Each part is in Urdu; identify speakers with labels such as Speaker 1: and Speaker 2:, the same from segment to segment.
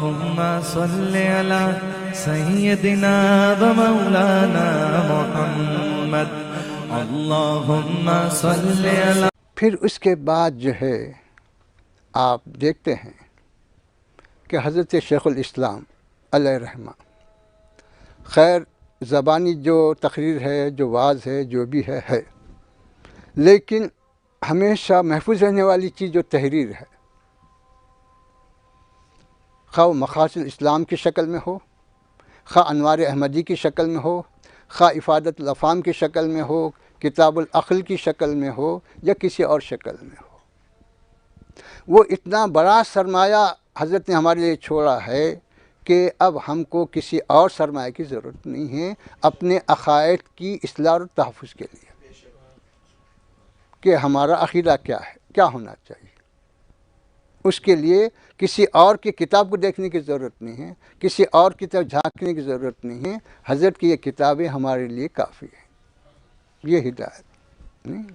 Speaker 1: اللهم صل على سيدنا ومولانا محمد اللهم صل على.
Speaker 2: پھر اس کے بعد جو ہے آپ دیکھتے ہیں کہ حضرت شیخ الاسلام علیہ رحمہ خیر زبانی جو تقریر ہے، جو وعظ ہے، جو بھی ہے، لیکن ہمیشہ محفوظ رہنے والی چیز جو تحریر ہے، خواہ وہ مقاصد اسلام کی شکل میں ہو، خواہ انوار احمدی کی شکل میں ہو، خواہ افادت الافہام کی شکل میں ہو، کتاب العقل کی شکل میں ہو، یا کسی اور شکل میں ہو، وہ اتنا بڑا سرمایہ حضرت نے ہمارے لیے چھوڑا ہے کہ اب ہم کو کسی اور سرمایہ کی ضرورت نہیں ہے اپنے عقائد کی اصلاح اور تحفظ کے لیے، کہ ہمارا عقیدہ کیا ہے، کیا ہونا چاہیے. اس کے لیے کسی اور کی کتاب کو دیکھنے کی ضرورت نہیں ہے، کسی اور کی طرف جھانکنے کی ضرورت نہیں ہے. حضرت کی یہ کتابیں ہمارے لیے کافی ہیں، یہ ہدایت نہیں.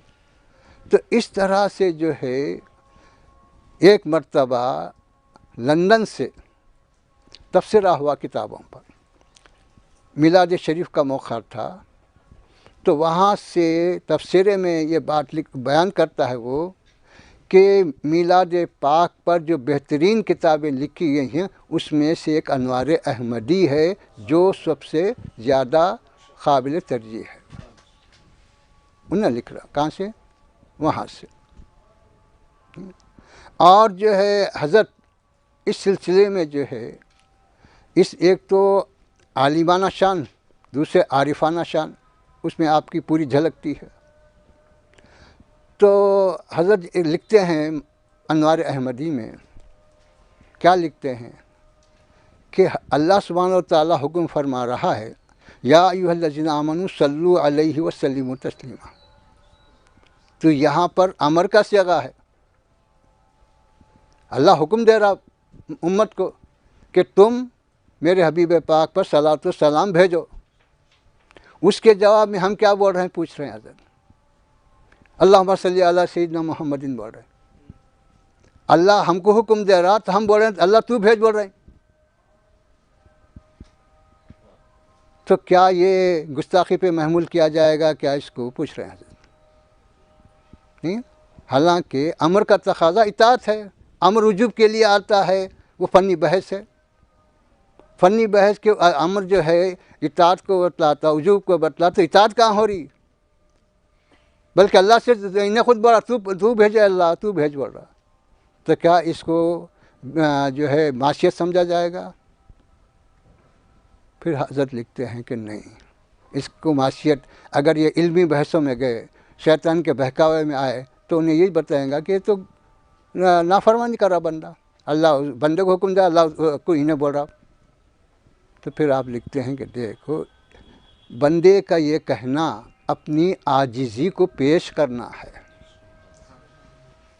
Speaker 2: تو اس طرح سے جو ہے ایک مرتبہ لندن سے تبصرہ ہوا کتابوں پر، میلاد شریف کا موقع تھا، تو وہاں سے تبصرے میں یہ بات بیان کرتا ہے وہ کہ میلاد پاک پر جو بہترین کتابیں لکھی گئی ہیں اس میں سے ایک انوار احمدی ہے جو سب سے زیادہ قابل ترجیح ہے. انہیں لکھ رہا کہاں سے؟ وہاں سے. اور جو ہے حضرت اس سلسلے میں جو ہے اس ایک تو عالمانہ شان، دوسرے عارفانہ شان اس میں آپ کی پوری جھلکتی ہے. تو حضرت لکھتے ہیں انوار احمدی میں، کیا لکھتے ہیں کہ اللہ سبحانہ و تعالیٰ حکم فرما رہا ہے یا ایھا الذین آمنوا صلوا علیہ وسلموا تسلیما. تو یہاں پر امر کا صیغہ ہے، اللہ حکم دے رہا امت کو کہ تم میرے حبیب پاک پر صلاۃ و سلام بھیجو. اس کے جواب میں ہم کیا بول رہے ہیں؟ پوچھ رہے ہیں حضرت اللہم صلی علی سیدنا محمد بول رہے ہیں. اللہ ہم کو حکم دے رہا تو ہم بول رہے ہیں اللہ تو بھیج بول رہے ہیں. تو کیا یہ گستاخی پہ محمول کیا جائے گا؟ کیا اس کو پوچھ رہے ہیں حضرت نہیں. حالانکہ امر کا تقاضا اطاعت ہے، امر وجوب کے لیے آتا ہے، وہ فنی بحث ہے. فنی بحث کے امر جو ہے اطاعت کو بتلاتا، وجوب کو بتلاتا، تو اطاعت کہاں ہو رہی؟ بلکہ اللہ سے انہیں خود بولا تو بھیجے، اللہ تو بھیج بول رہا. تو کیا اس کو جو ہے معصیت سمجھا جائے گا؟ پھر حضرت لکھتے ہیں کہ نہیں، اس کو معصیت اگر یہ علمی بحثوں میں گئے، شیطان کے بہکاوے میں آئے تو انہیں یہی بتائیں گا کہ یہ تو نافرمانی کر رہا بندہ، اللہ بندے کو حکم دیا، اللہ کو انہیں بول رہا. تو پھر آپ لکھتے ہیں کہ دیکھو بندے کا یہ کہنا اپنی عاجزی کو پیش کرنا ہے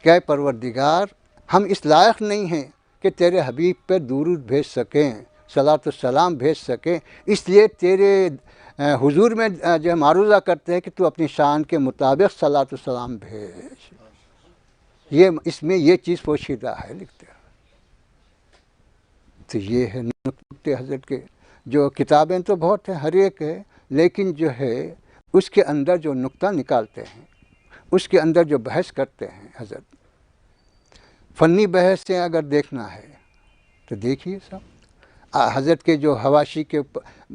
Speaker 2: کہ پروردگار ہم اس لائق نہیں ہیں کہ تیرے حبیب پہ درود بھیج سکیں، صلاۃ السلام بھیج سکیں، اس لیے تیرے حضور میں جو معروضہ کرتے ہیں کہ تو اپنی شان کے مطابق صلاۃ السلام بھیج. یہ اس میں یہ چیز پوشیدہ ہے لکھتے ہیں. تو یہ ہے نقطے حضرت کے. جو کتابیں تو بہت ہیں، ہر ایک ہے، لیکن جو ہے اس کے اندر جو نقطہ نکالتے ہیں، اس کے اندر جو بحث کرتے ہیں حضرت، فنی بحث سے اگر دیکھنا ہے تو دیکھیے سب حضرت کے جو حواشی کے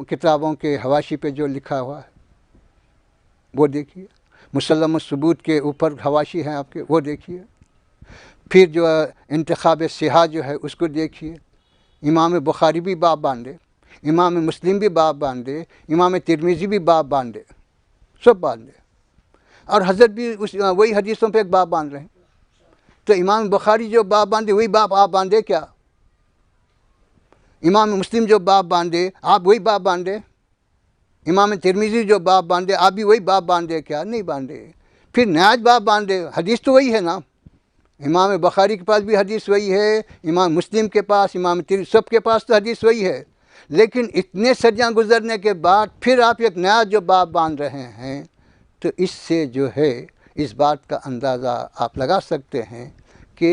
Speaker 2: کتابوں کے حواشی پہ جو لکھا ہوا ہے وہ دیکھیے، مسلم الثبوت کے اوپر حواشی ہیں آپ کے، وہ دیکھیے. پھر جو انتخاب صحاح جو ہے اس کو دیکھیے. امام بخاری بھی باب باندھے، امام مسلم بھی باب باندھے، امام ترمذی بھی باب باندھے، سب باندھے، اور حضرت بھی وہی حدیثوں پہ ایک باب باندھ رہے ہیں. تو امام بخاری جو باب باندھے وہی باب آپ باندھے کیا؟ امام مسلم جو باب باندھے آپ وہی باب باندھے؟ امام ترمذی جو باب باندھے آپ بھی وہی باب باندھے کیا؟ نہیں باندھے. پھر نیا باب باندھے، حدیث تو وہی ہے نا. امام بخاری کے پاس بھی حدیث وہی ہے، امام مسلم کے پاس، امام ترمذی، سب کے پاس تو حدیث وہی ہے. لیکن اتنے صدیاں گزرنے کے بعد پھر آپ ایک نیا جو باب باندھ رہے ہیں، تو اس سے جو ہے اس بات کا اندازہ آپ لگا سکتے ہیں کہ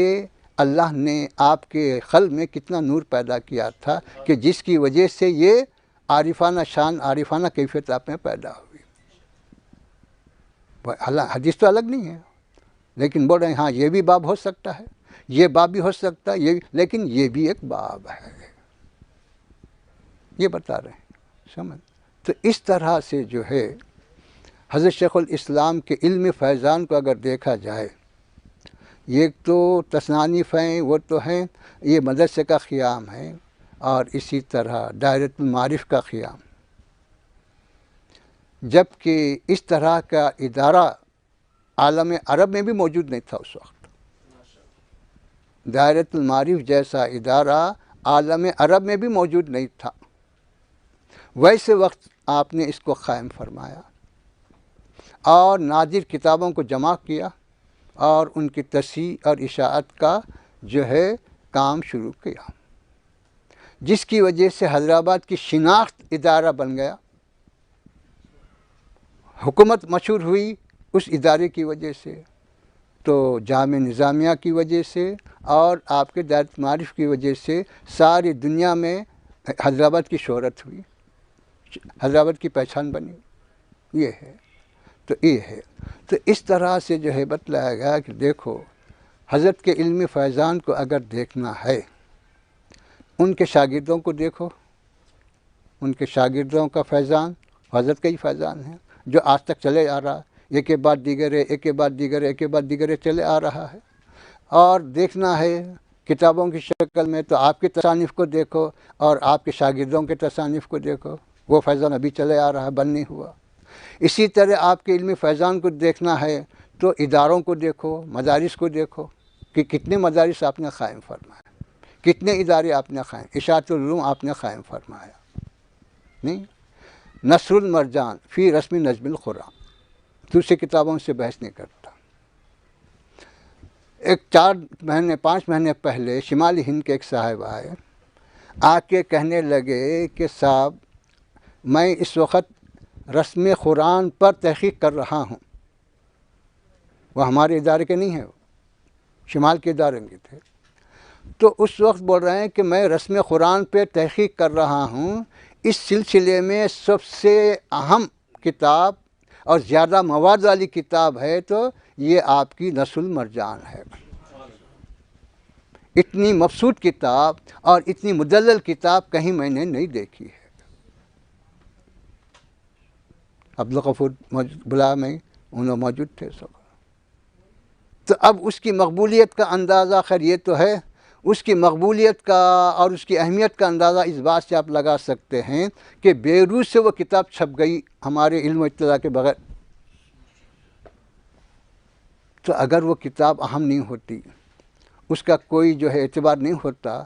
Speaker 2: اللہ نے آپ کے قلب میں کتنا نور پیدا کیا تھا کہ جس کی وجہ سے یہ عارفانہ شان، عارفانہ کیفیت آپ میں پیدا ہوئی۔ حدیث تو الگ نہیں ہے، لیکن بول رہے ہیں ہاں یہ بھی باب ہو سکتا ہے، یہ باب بھی ہو سکتا ہے، یہ بھی، لیکن یہ بھی ایک باب ہے، یہ بتا رہے ہیں، سمجھ۔ تو اس طرح سے جو ہے حضرت شیخ الاسلام کے علم فیضان کو اگر دیکھا جائے، یہ تو تصانیف ہیں، وہ تو ہیں، یہ مدرسے کا قیام ہے، اور اسی طرح دائرۃ المعارف کا قیام، جبکہ اس طرح کا ادارہ عالم عرب میں بھی موجود نہیں تھا اس وقت۔ دائرۃ المعارف جیسا ادارہ عالم عرب میں بھی موجود نہیں تھا، ویسے وقت آپ نے اس کو قائم فرمایا اور نادر کتابوں کو جمع کیا اور ان کی تصحیح اور اشاعت کا جو ہے کام شروع کیا، جس کی وجہ سے حیدرآباد کی شناخت ادارہ بن گیا، حکومت مشہور ہوئی اس ادارے کی وجہ سے، تو جامع نظامیہ کی وجہ سے اور آپ کے دائرۃ المعارف کی وجہ سے ساری دنیا میں حیدرآباد کی شہرت ہوئی، حیدرآباد کی پہچان بنی، یہ ہے۔ تو یہ ہے، تو اس طرح سے جو ہے بتلایا گیا کہ دیکھو حضرت کے علم فیضان کو اگر دیکھنا ہے، ان کے شاگردوں کو دیکھو، ان کے شاگردوں کا فیضان حضرت کا ہی فیضان ہے جو آج تک چلے آ رہا ہے، ایک کے بعد دیگر ہے، ایک کے بعد دیگر ہے، ایک کے بعد دیگر ہے، چلے آ رہا ہے۔ اور دیکھنا ہے کتابوں کی شکل میں تو آپ کی تصانیف کو دیکھو اور آپ کے شاگردوں کے تصانیف کو دیکھو، وہ فیضان ابھی چلے آ رہا ہے، بند نہیں ہوا۔ اسی طرح آپ کے علمی فیضان کو دیکھنا ہے تو اداروں کو دیکھو، مدارس کو دیکھو کہ کتنے مدارس آپ نے قائم فرمایا، کتنے ادارے آپ نے قائم، اشاعت العلوم آپ نے قائم فرمایا، نہیں؟ نصر المرجان فی رسم نظم القرآن، دوسری کتابوں سے بحث نہیں کرتا۔ ایک 5 مہینے پہلے شمالی ہند کے ایک صاحب آئے، آ کے کہنے لگے کہ صاحب میں اس وقت رسم قرآن پر تحقیق کر رہا ہوں، وہ ہمارے ادارے کے نہیں ہیں، وہ شمال کے ادارے کے تھے، تو اس وقت بول رہے ہیں کہ میں رسم قرآن پہ تحقیق کر رہا ہوں، اس سلسلے میں سب سے اہم کتاب اور زیادہ مواد والی کتاب ہے تو یہ آپ کی نصر المرجان ہے۔ اتنی مبسوط کتاب اور اتنی مدلل کتاب کہیں میں نے نہیں دیکھی ہے۔ عبدالغفور بلا میں انہوں موجود تھے سب، تو اب اس کی مقبولیت کا اندازہ، خیر یہ تو ہے، اس کی مقبولیت کا اور اس کی اہمیت کا اندازہ اس بات سے آپ لگا سکتے ہیں کہ بیروت سے وہ کتاب چھپ گئی ہمارے علم و اطلاع کے بغیر، تو اگر وہ کتاب اہم نہیں ہوتی، اس کا کوئی جو ہے اعتبار نہیں ہوتا،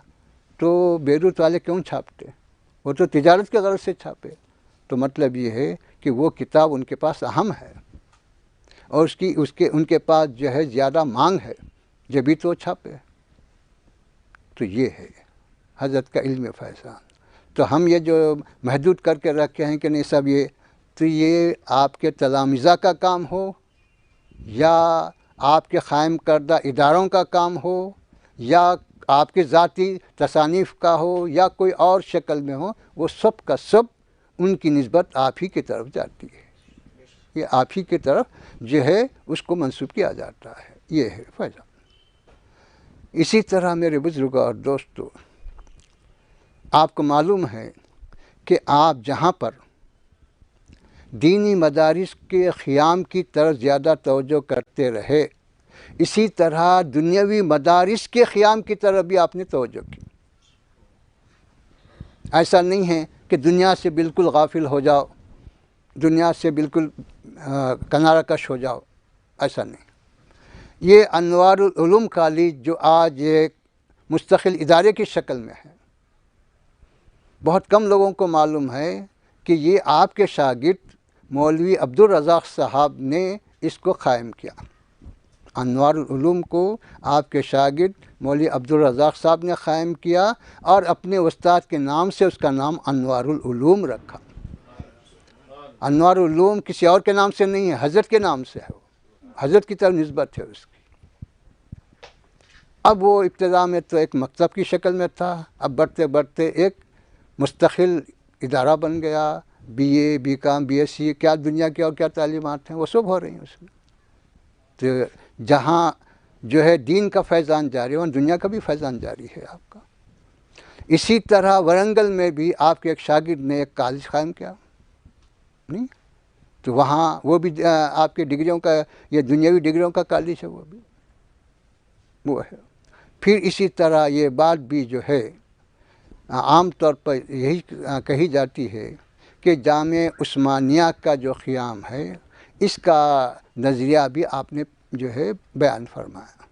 Speaker 2: تو بیروت والے کیوں چھاپتے؟ وہ تو تجارت کے غرض سے چھاپے، تو مطلب یہ ہے کہ وہ کتاب ان کے پاس اہم ہے اور ان کے پاس جو ہے زیادہ مانگ ہے، جبھی تو چھاپے۔ تو یہ ہے حضرت کا علم فیضان۔ تو ہم یہ جو محدود کر کے رکھے ہیں کہ نہیں سب یہ، تو یہ آپ کے تلامذہ کا کام ہو یا آپ کے قائم کردہ اداروں کا کام ہو یا آپ کے ذاتی تصانیف کا ہو یا کوئی اور شکل میں ہو، وہ سب کا سب ان کی نسبت آپ ہی کی طرف جاتی ہے، یہ آپ ہی کی طرف جو ہے اس کو منسوب کیا جاتا ہے، یہ ہے فیضان۔ اسی طرح میرے بزرگوں اور دوستو، آپ کو معلوم ہے کہ آپ جہاں پر دینی مدارس کے قیام کی طرف زیادہ توجہ کرتے رہے، اسی طرح دنیاوی مدارس کے قیام کی طرف بھی آپ نے توجہ کی۔ ایسا نہیں ہے کہ دنیا سے بالکل غافل ہو جاؤ، دنیا سے بالکل کنارہ کش ہو جاؤ، ایسا نہیں۔ یہ انوار العلوم کالج جو آج ایک مستقل ادارے کی شکل میں ہے، بہت کم لوگوں کو معلوم ہے کہ یہ آپ کے شاگرد مولوی عبدالرزاق صاحب نے اس کو قائم کیا۔ انوار العلوم کو آپ کے شاگرد مولوی عبدالرزاق صاحب نے قائم کیا اور اپنے استاد کے نام سے اس کا نام انوار العلوم رکھا۔ انوار العلوم کسی اور کے نام سے نہیں ہے، حضرت کے نام سے ہے، وہ حضرت کی طرف نسبت ہے اس کی۔ اب وہ ابتدا میں تو ایک مکتب کی شکل میں تھا، اب بڑھتے بڑھتے ایک مستقل ادارہ بن گیا، B A, B com, B S C, کیا دنیا کی اور کیا تعلیمات ہیں وہ سب ہو رہی ہیں اس میں۔ تو جہاں جو ہے دین کا فیضان جاری ہے وہاں دنیا کا بھی فیضان جاری ہے آپ کا۔ اسی طرح ورنگل میں بھی آپ کے ایک شاگرد نے ایک کالج قائم کیا، نہیں تو وہاں وہ بھی آپ کے ڈگریوں کا، یہ دنیاوی ڈگریوں کا کالج ہے، وہ ہے۔ پھر اسی طرح یہ بات بھی جو ہے عام طور پر یہی کہی جاتی ہے کہ جامعہ عثمانیہ کا جو قیام ہے اس کا نظریہ بھی آپ نے جو ہے بیان فرمایا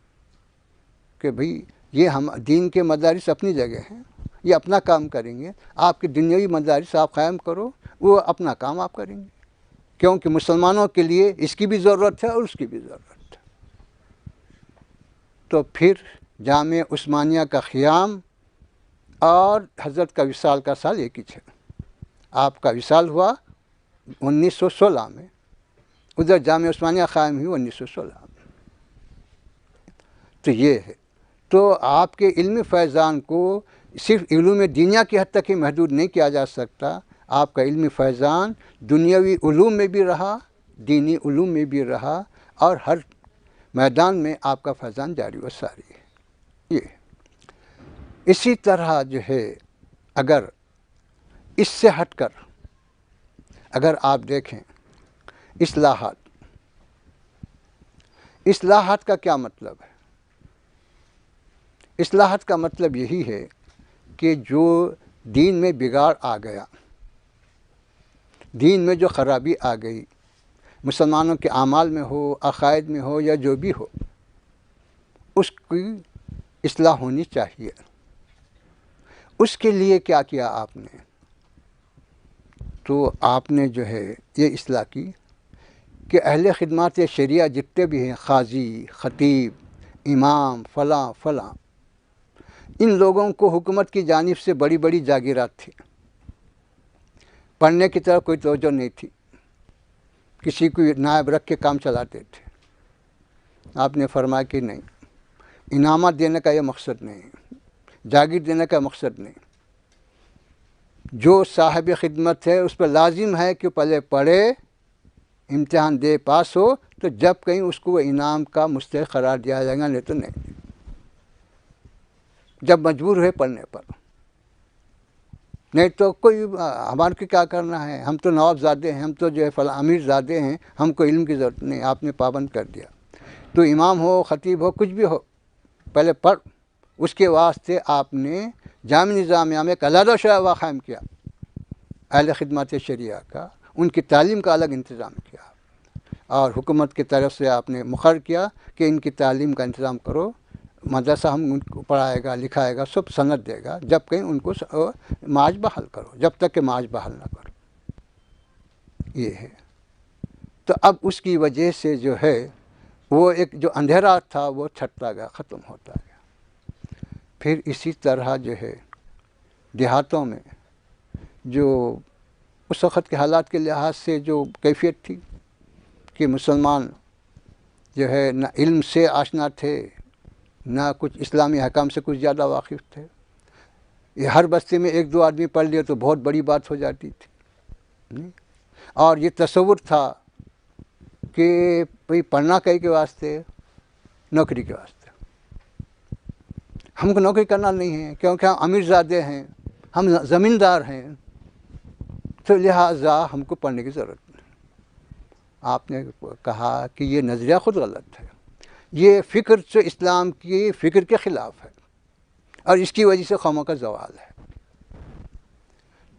Speaker 2: کہ بھئی یہ ہم دین کے مدارس اپنی جگہ ہیں، یہ اپنا کام کریں گے، آپ کے دنیاوی مدارس آپ قائم کرو، وہ اپنا کام آپ کریں گے، کیونکہ مسلمانوں کے لیے اس کی بھی ضرورت ہے اور اس کی بھی ضرورت ہے۔ تو پھر جامعہ عثمانیہ کا قیام اور حضرت کا وصال کا سال ایک ہی ہے۔ آپ کا وصال ہوا 1916 میں، ادھر جامعہ عثمانیہ قائم ہوئی 1916 میں۔ تو یہ ہے، تو آپ کے علمی فیضان کو صرف علوم دینیہ کی حد تک ہی محدود نہیں کیا جا سکتا، آپ کا علمی فیضان دنیاوی علوم میں بھی رہا، دینی علوم میں بھی رہا، اور ہر میدان میں آپ کا فیضان جاری و ساری ہے۔ یہ اسی طرح جو ہے اگر اس سے ہٹ کر اگر آپ دیکھیں اصلاحات کا کیا مطلب ہے؟ اصلاحات کا مطلب یہی ہے کہ جو دین میں بگاڑ آ گیا، دین میں جو خرابی آ گئی، مسلمانوں کے اعمال میں ہو، عقائد میں ہو، یا جو بھی ہو، اس کی اصلاح ہونی چاہیے۔ اس کے لیے کیا کیا آپ نے؟ تو آپ نے جو ہے یہ اصلاح کی کہ اہل خدمات شریعہ جتنے بھی ہیں، قاضی، خطیب، امام، فلاں فلاں، ان لوگوں کو حکومت کی جانب سے بڑی بڑی جاگیرات تھی، پڑھنے کی طرف کوئی توجہ نہیں تھی، کسی کو نائب رکھ کے کام چلاتے تھے۔ آپ نے فرمایا کہ نہیں، انعامات دینے کا یہ مقصد نہیں، جاگیر دینے کا مقصد نہیں، جو صاحب خدمت ہے اس پر لازم ہے کہ پہلے پڑھے، امتحان دے، پاس ہو، تو جب کہیں اس کو وہ انعام کا مستحق قرار دیا جائے گا، نہیں تو نہیں، جب مجبور ہوئے پڑھنے پر، نہیں تو کوئی ہمارے کو کیا کرنا ہے، ہم تو نواب زادے ہیں، ہم تو جو ہے فلاں امیر زادے ہیں، ہم کو علم کی ضرورت نہیں۔ آپ نے پابند کر دیا، تو امام ہو، خطیب ہو، کچھ بھی ہو، پہلے پڑھ۔ اس کے واسطے آپ نے جامع نظامیہ میں ایک علیحدہ شعبہ قائم کیا اہل خدمات شریعہ کا، ان کی تعلیم کا الگ انتظام کیا، اور حکومت کی طرف سے آپ نے مقرر کیا کہ ان کی تعلیم کا انتظام کرو، مدرسہ ہم ان کو پڑھائے گا، لکھائے گا، سب سند دے گا، جب کہیں ان کو معاش بحال کرو، جب تک کہ معاش بحال نہ کرو۔ یہ ہے۔ تو اب اس کی وجہ سے جو ہے وہ ایک جو اندھیرا تھا وہ چھٹتا گیا، ختم ہوتا گیا۔ پھر اسی طرح جو ہے دیہاتوں میں جو اس وقت کے حالات کے لحاظ سے جو کیفیت تھی کہ مسلمان جو ہے نہ علم سے آشنا تھے، نہ کچھ اسلامی حکام سے کچھ زیادہ واقف تھے، یہ ہر بستی میں ایک دو آدمی پڑھ لیے تو بہت بڑی بات ہو جاتی تھی، اور یہ تصور تھا کہ بھئی پڑھنا کہیں کے واسطے، نوکری کے واسطے، ہم کو نوکری کرنا نہیں ہے کیونکہ ہم امیر زادے ہیں، ہم زمیندار ہیں، تو لہٰذا ہم کو پڑھنے کی ضرورت نہیں۔ آپ نے کہا کہ یہ نظریہ خود غلط ہے، یہ فکر جو اسلام کی فکر کے خلاف ہے، اور اس کی وجہ سے قوموں کا زوال ہے۔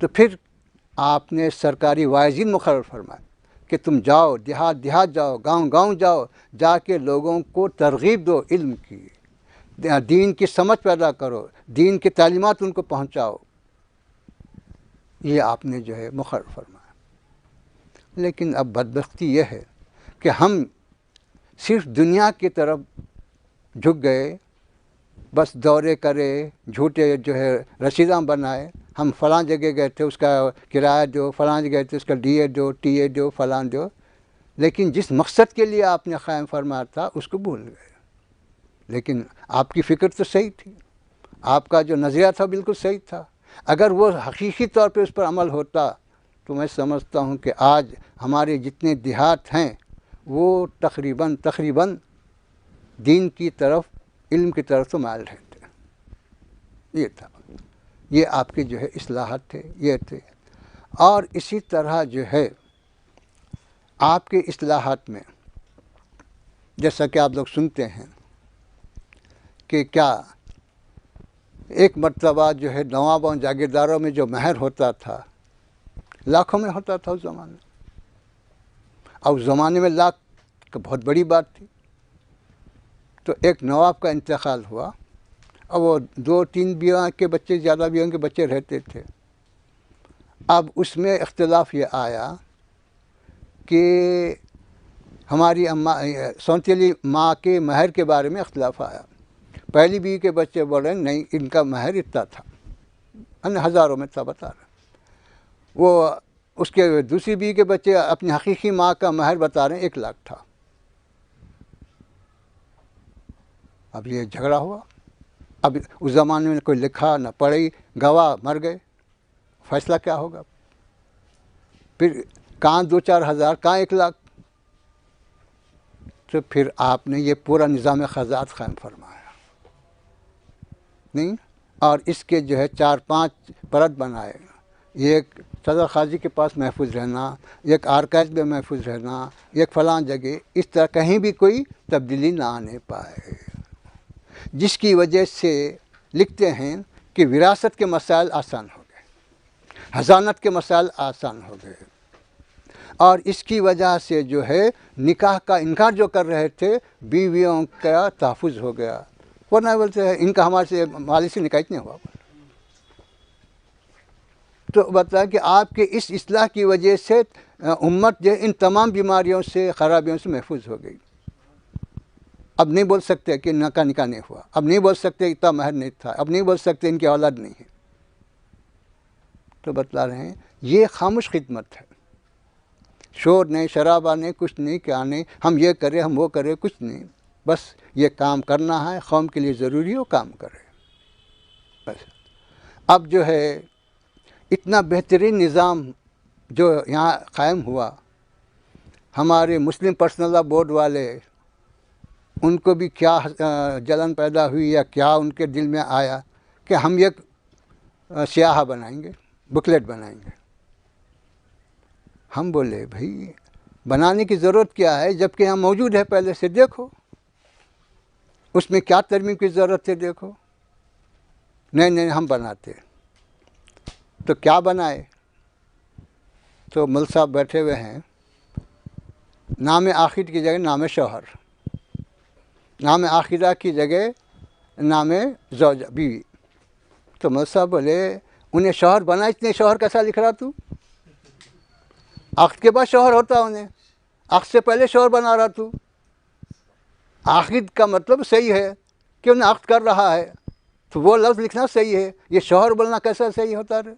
Speaker 2: تو پھر آپ نے سرکاری واعظین مقرر فرمایا کہ تم جاؤ، دیہات دیہات جاؤ، گاؤں گاؤں جاؤ، جا کے لوگوں کو ترغیب دو علم کی، دین کی سمجھ پیدا کرو، دین کی تعلیمات ان کو پہنچاؤ۔ یہ آپ نے جو ہے مقرر فرمایا۔ لیکن اب بدبختی یہ ہے کہ ہم صرف دنیا کی طرف جھک گئے، بس دورے کرے، جھوٹے جو ہے رسیداں بنائے، ہم فلاں جگہ گئے تھے اس کا کرایہ دو، فلاں جگہ گئے تھے اس کا D A do, T A دو، فلاں دو، لیکن جس مقصد کے لیے آپ نے قائم فرمایا تھا اس کو بھول گئے۔ لیکن آپ کی فکر تو صحیح تھی، آپ کا جو نظریہ تھا بالکل صحیح تھا. اگر وہ حقیقی طور پہ اس پر عمل ہوتا تو میں سمجھتا ہوں کہ آج ہمارے جتنے دیہات ہیں وہ تقریباً دین کی طرف، علم کی طرف تو مائل رہتے. یہ تھا، یہ آپ کے جو ہے اصلاحات تھے، یہ تھے. اور اسی طرح جو ہے آپ کے اصلاحات میں جیسا کہ آپ لوگ سنتے ہیں کہ کیا ایک مرتبہ جو ہے نواب اور جاگیرداروں میں جو مہر ہوتا تھا لاکھوں میں ہوتا تھا اس زمانے میں، اور اس زمانے میں لاکھ بہت بڑی بات تھی. تو ایک نواب کا انتقال ہوا اور وہ 2-3 بیویوں کے بچے، زیادہ بیویوں کے بچے رہتے تھے. اب اس میں اختلاف یہ آیا کہ ہماری سونتیلی ماں کے مہر کے بارے میں اختلاف آیا. پہلی بیوی کے بچے بول رہے ہیں نہیں ان کا مہر اتنا تھا، ہزاروں میں تھا بتا رہے. وہ اس کے دوسری بیوی کے بچے اپنی حقیقی ماں کا مہر بتا رہے ہیں 1 لاکھ تھا. اب یہ جھگڑا ہوا. اب اس زمانے میں کوئی لکھا نہ پڑھی، گواہ مر گئے، فیصلہ کیا ہوگا؟ پھر کہاں 2-4 ہزار، کہاں 1 لاکھ. تو پھر آپ نے یہ پورا نظام قضات قائم فرمایا نہیں، اور اس کے جو ہے 4-5 پرت بنائے. ایک صدر قاضی کے پاس محفوظ رہنا، ایک آرکائیو میں محفوظ رہنا، ایک فلاں جگہ، اس طرح کہیں بھی کوئی تبدیلی نہ آنے پائے. جس کی وجہ سے لکھتے ہیں کہ وراثت کے مسائل آسان ہو گئے، حضانت کے مسائل آسان ہو گئے، اور اس کی وجہ سے جو ہے نکاح کا انکار جو کر رہے تھے بیویوں کا تحفظ ہو گیا. ورنہ بولتے ہیں ان کا ہمارے سے مالی سے نکاح نہیں ہوا. تو بتایا کہ آپ کے اس اصلاح کی وجہ سے امت جو ان تمام بیماریوں سے، خرابیوں سے محفوظ ہو گئی. اب نہیں بول سکتے کہ ان کا نکاح نہیں ہوا، اب نہیں بول سکتے اتنا مہر نہیں تھا، اب نہیں بول سکتے ان کی اولاد نہیں ہے. تو بتلا رہے ہیں یہ خاموش خدمت ہے، شور نہیں، شرابہ نہیں، کچھ نہیں، کیا نہیں، ہم یہ کریں ہم وہ کریں، کچھ نہیں. بس یہ کام کرنا ہے، قوم کے لیے ضروری ہو کام کرے بس. اب جو ہے اتنا بہترین نظام جو یہاں قائم ہوا، ہمارے مسلم پرسنل لا بورڈ والے ان کو بھی کیا جلن پیدا ہوئی یا کیا ان کے دل میں آیا کہ ہم ایک سیاہ بنائیں گے، بکلیٹ بنائیں گے. ہم بولے بھائی بنانے کی ضرورت کیا ہے جب کہ یہاں موجود ہے، پہلے سے دیکھو اس میں کیا ترمیم کی ضرورت ہے دیکھو. نہیں ہم بناتے. تو کیا بنائے؟ تو مل صاحب بیٹھے ہوئے ہیں، نام آخر کی جگہ نام شوہر، نام آخرہ کی جگہ نام زوجہ، بیوی. تو مل صاحب بولے انہیں شوہر بنا، اتنے شوہر کیسا لکھ رہا تو؟ عقد کے بعد شوہر ہوتا انہیں، عقد سے پہلے شوہر بنا رہا تو. عقد کا مطلب صحیح ہے کہ انہیں عقد کر رہا ہے، تو وہ لفظ لکھنا صحیح ہے، یہ شوہر بولنا کیسا صحیح ہوتا رہے؟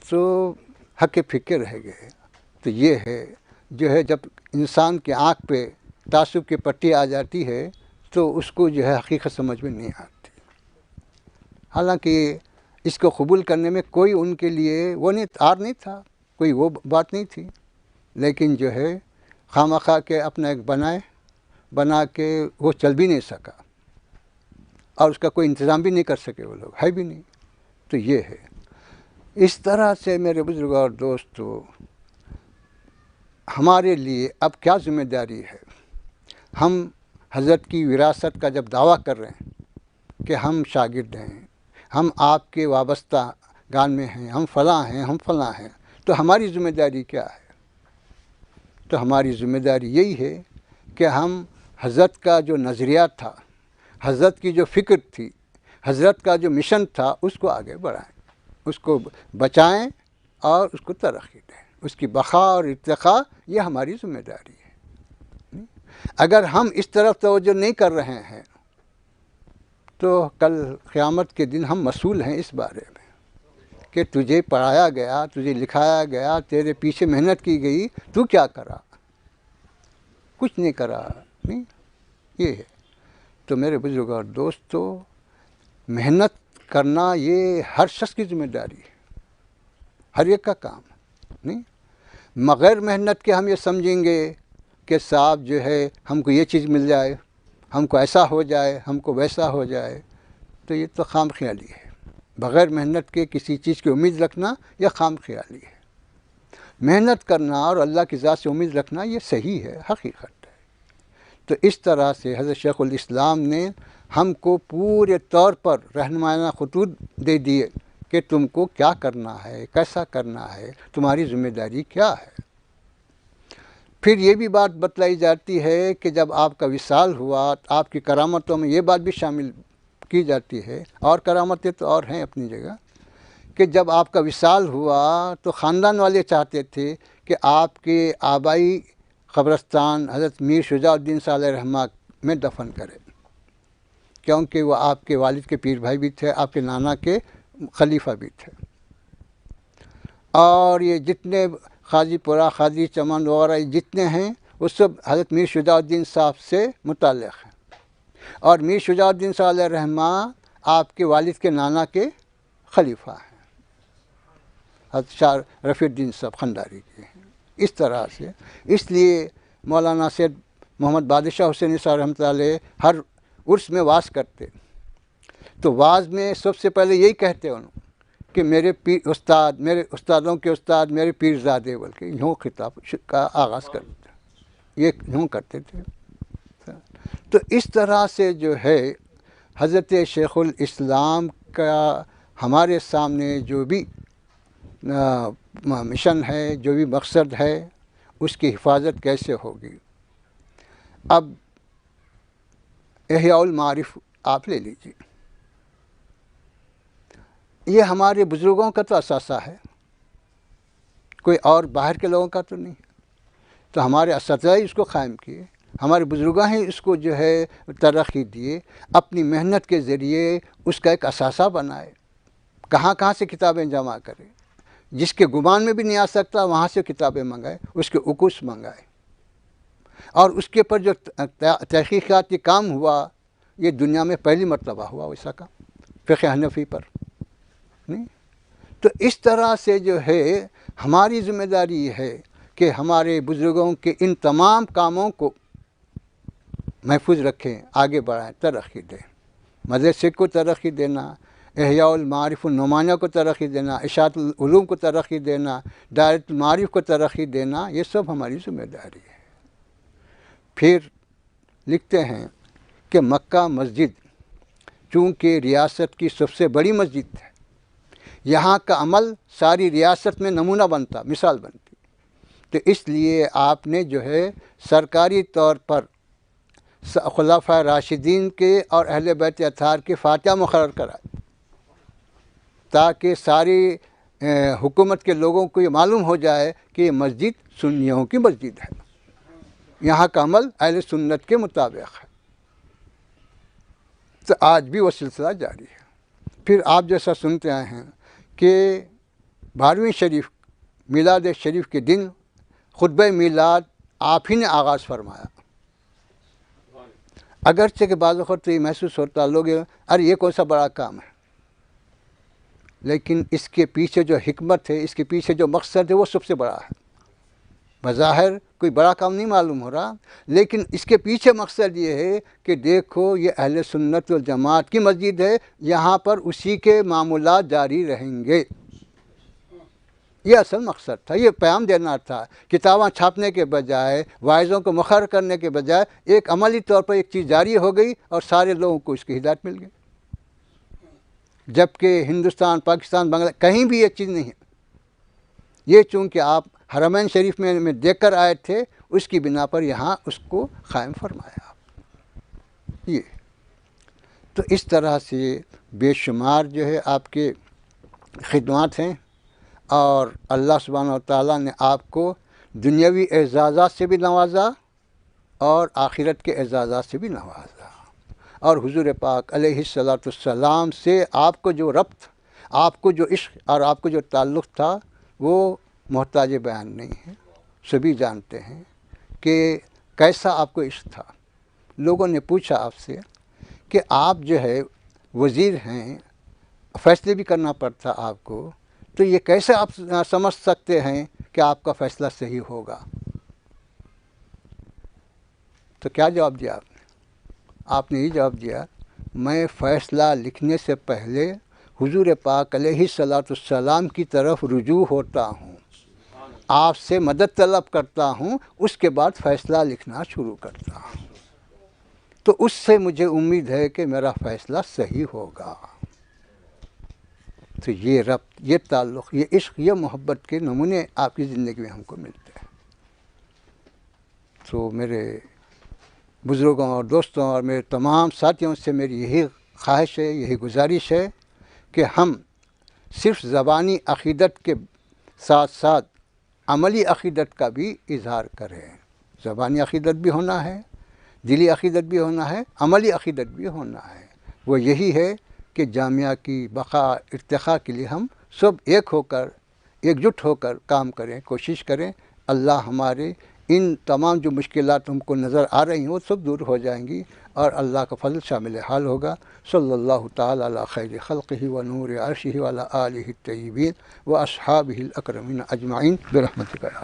Speaker 2: تو حق فکر رہ گئے. تو یہ ہے جو ہے جب انسان کی آنکھ پہ تعصب کی پٹی آ جاتی ہے تو اس کو جو ہے حقیقت سمجھ میں نہیں آتی. حالانکہ اس کو قبول کرنے میں کوئی ان کے لیے وہ نہیں تھا، کوئی وہ بات نہیں تھی، لیکن جو ہے خواہ کے اپنا ایک بنا کے وہ چل بھی نہیں سکا، اور اس کا کوئی انتظام بھی نہیں کر سکے، وہ لوگ ہے بھی نہیں. تو یہ ہے. اس طرح سے میرے بزرگوں اور دوستو ہمارے لیے اب کیا ذمہ داری ہے؟ ہم حضرت کی وراثت کا جب دعویٰ کر رہے ہیں کہ ہم شاگرد ہیں، ہم آپ کے وابستہ گان میں ہیں، ہم فلاں ہیں، ہم فلاں ہیں، تو ہماری ذمہ داری کیا ہے؟ تو ہماری ذمہ داری یہی ہے کہ ہم حضرت کا جو نظریہ تھا، حضرت کی جو فکر تھی، حضرت کا جو مشن تھا، اس کو آگے بڑھائیں، اس کو بچائیں اور اس کو ترقی دیں. اس کی بقا اور ارتقاء یہ ہماری ذمہ داری ہے. اگر ہم اس طرف توجہ نہیں کر رہے ہیں تو کل قیامت کے دن ہم مسئول ہیں اس بارے میں کہ تجھے پڑھایا گیا، تجھے لکھایا گیا، تیرے پیچھے محنت کی گئی، تو کیا کرا؟ کچھ نہیں کرا. نہیں یہ ہے۔ تو میرے بزرگ اور دوستو، محنت کرنا یہ ہر شخص کی ذمہ داری ہے، ہر ایک کا کام نہیں۔ بغیر محنت کے ہم یہ سمجھیں گے کہ صاحب جو ہے ہم کو یہ چیز مل جائے، ہم کو ایسا ہو جائے، ہم کو ویسا ہو جائے، تو یہ تو خام خیالی ہے۔ بغیر محنت کے کسی چیز کی امید رکھنا یہ خام خیالی ہے۔ محنت کرنا اور اللہ کی ذات سے امید رکھنا یہ صحیح ہے، حقیقت ہے۔ تو اس طرح سے حضرت شیخ الاسلام نے ہم کو پورے طور پر رہنمائانہ خطوط دے دیے کہ تم کو کیا کرنا ہے، کیسا کرنا ہے، تمہاری ذمہ داری کیا ہے۔ پھر یہ بھی بات بتلائی جاتی ہے کہ جب آپ کا وصال ہوا، آپ کی کرامتوں میں یہ بات بھی شامل کی جاتی ہے، اور کرامتیں تو اور ہیں اپنی جگہ، کہ جب آپ کا وصال ہوا تو خاندان والے چاہتے تھے کہ آپ کے آبائی قبرستان حضرت میر شجاع الدین صاحب علیہ رحمہ میں دفن کرے، کیونکہ وہ آپ کے والد کے پیر بھائی بھی تھے، آپ کے نانا کے خلیفہ بھی تھے۔ اور یہ جتنے قاضی پورہ، قاضی چمن وغیرہ جتنے ہیں وہ سب حضرت میر شجاع الدین صاحب سے متعلق ہیں، اور میر شجاع الدین صاحب علیہ رحمہ آپ کے والد کے نانا کے خلیفہ ہیں، حضرت شاہ رفیع الدین صاحب خنداری کے ہیں۔ اس طرح سے اس لیے مولانا سید محمد بادشاہ حسینی صاحب رحمۃ اللہ علیہ ہر عرس میں واز کرتے، تو واز میں سب سے پہلے یہی کہتے انہوں کہ میرے پیر استاد، میرے استادوں کے استاد، میرے پیر زادے، بلکہ یوں خطاب کا آغاز کرتے، یہ یوں کرتے تھے۔ تو اس طرح سے جو ہے حضرت شیخ الاسلام کا ہمارے سامنے جو بھی مشن ہے، جو بھی مقصد ہے، اس کی حفاظت کیسے ہوگی۔ اب احیاء المعارف آپ لے لیجیے، یہ ہمارے بزرگوں کا تو اثاثہ ہے، کوئی اور باہر کے لوگوں کا تو نہیں ہے۔ تو ہمارے اساتذہ ہی اس کو قائم کیے، ہمارے بزرگاں ہی اس کو جو ہے ترقی دیے، اپنی محنت کے ذریعے اس کا ایک اثاثہ بنائے، کہاں کہاں سے کتابیں جمع کرے، جس کے گمان میں بھی نہیں آ سکتا وہاں سے کتابیں منگائے، اس کے عکوس منگائے، اور اس کے پر جو تحقیقاتی کام ہوا یہ دنیا میں پہلی مرتبہ ہوا ویسا کام، فقہ حنفی پر نہیں۔ تو اس طرح سے جو ہے ہماری ذمہ داری یہ ہے کہ ہمارے بزرگوں کے ان تمام کاموں کو محفوظ رکھیں، آگے بڑھائیں، ترقی دیں۔ مدرسے کو ترقی دینا، احیاء المعارف النعمانیہ کو ترقی دینا، اشاعت العلوم کو ترقی دینا، دائرۃ المعارف کو ترقی دینا، یہ سب ہماری ذمہ داری ہے۔ پھر لکھتے ہیں کہ مکہ مسجد چونکہ ریاست کی سب سے بڑی مسجد ہے، یہاں کا عمل ساری ریاست میں نمونہ بنتا، مثال بنتی، تو اس لیے آپ نے جو ہے سرکاری طور پر خلفائے راشدین کے اور اہل بیت اطہار کے فاتحہ مقرر کرائے، تاکہ ساری حکومت کے لوگوں کو یہ معلوم ہو جائے کہ یہ مسجد سنیوں کی مسجد ہے، یہاں کا عمل اہل سنت کے مطابق ہے۔ تو آج بھی وہ سلسلہ جاری ہے۔ پھر آپ جیسا سنتے آئے ہیں کہ 12ویں شریف میلاد شریف کے دن خطبہ میلاد آپ ہی نے آغاز فرمایا، اگرچہ کہ بعض وقت یہ محسوس ہوتا لوگ ارے یہ کون سا بڑا کام ہے، لیکن اس کے پیچھے جو حکمت ہے، اس کے پیچھے جو مقصد ہے وہ سب سے بڑا ہے۔ بظاہر کوئی بڑا کام نہیں معلوم ہو رہا، لیکن اس کے پیچھے مقصد یہ ہے کہ دیکھو یہ اہل سنت والجماعت کی مسجد ہے، یہاں پر اسی کے معمولات جاری رہیں گے، یہ اصل مقصد تھا، یہ پیغام دینا تھا۔ کتاباں چھاپنے کے بجائے، واعظوں کو مقرر کرنے کے بجائے ایک عملی طور پر ایک چیز جاری ہو گئی اور سارے لوگوں کو اس کی ہدایت مل گئی، جبکہ ہندوستان، پاکستان، بنگلہ کہیں بھی یہ چیز نہیں ہے۔ یہ چونکہ آپ حرمین شریف میں دیکھ کر آئے تھے، اس کی بنا پر یہاں اس کو قائم فرمایا آپ۔ یہ تو اس طرح سے بے شمار جو ہے آپ کے خدمات ہیں، اور اللہ سبحانہ و تعالیٰ نے آپ کو دنیاوی اعزازات سے بھی نوازا اور آخرت کے اعزازات سے بھی نوازا، اور حضور پاک علیہ الصلاۃ والسلام سے آپ کو جو ربط، آپ کو جو عشق اور آپ کو جو تعلق تھا وہ محتاج بیان نہیں ہے، سبھی جانتے ہیں کہ کیسا آپ کو عشق تھا، لوگوں نے پوچھا آپ سے کہ آپ جو ہے وزیر ہیں، فیصلے بھی کرنا پڑتا آپ کو، تو یہ کیسے آپ سمجھ سکتے ہیں کہ آپ کا فیصلہ صحیح ہوگا؟ تو کیا جواب دیا آپ نے؟ آپ نے یہ جواب دیا، میں فیصلہ لکھنے سے پہلے حضور پاک علیہ الصلاۃ والسلام کی طرف رجوع ہوتا ہوں، آپ سے مدد طلب کرتا ہوں، اس کے بعد فیصلہ لکھنا شروع کرتا ہوں، تو اس سے مجھے امید ہے کہ میرا فیصلہ صحیح ہوگا۔ تو یہ ربط، یہ تعلق، یہ عشق، یہ محبت کے نمونے آپ کی زندگی میں ہم کو ملتے ہیں۔ تو میرے بزرگوں اور دوستوں اور میرے تمام ساتھیوں سے میری یہی خواہش ہے، یہی گزارش ہے کہ ہم صرف زبانی عقیدت کے ساتھ ساتھ عملی عقیدت کا بھی اظہار کریں۔ زبانی عقیدت بھی ہونا ہے، دلی عقیدت بھی ہونا ہے، عملی عقیدت بھی ہونا ہے۔ وہ یہی ہے کہ جامعہ کی بقا ارتقاء کے لیے ہم سب ایک جٹ ہو کر کام کریں، کوشش کریں۔ اللہ ہمارے ان تمام جو مشکلات ہم کو نظر آ رہی ہیں وہ سب دور ہو جائیں گی، اور اللہ کا فضل شامل حال ہوگا۔ صلی اللہ تعالیٰ علی خیر خلقہ و نور عرشہ و علی آلہ الطیبین و اصحابہ الاکرمین اجمعین برحمتک یا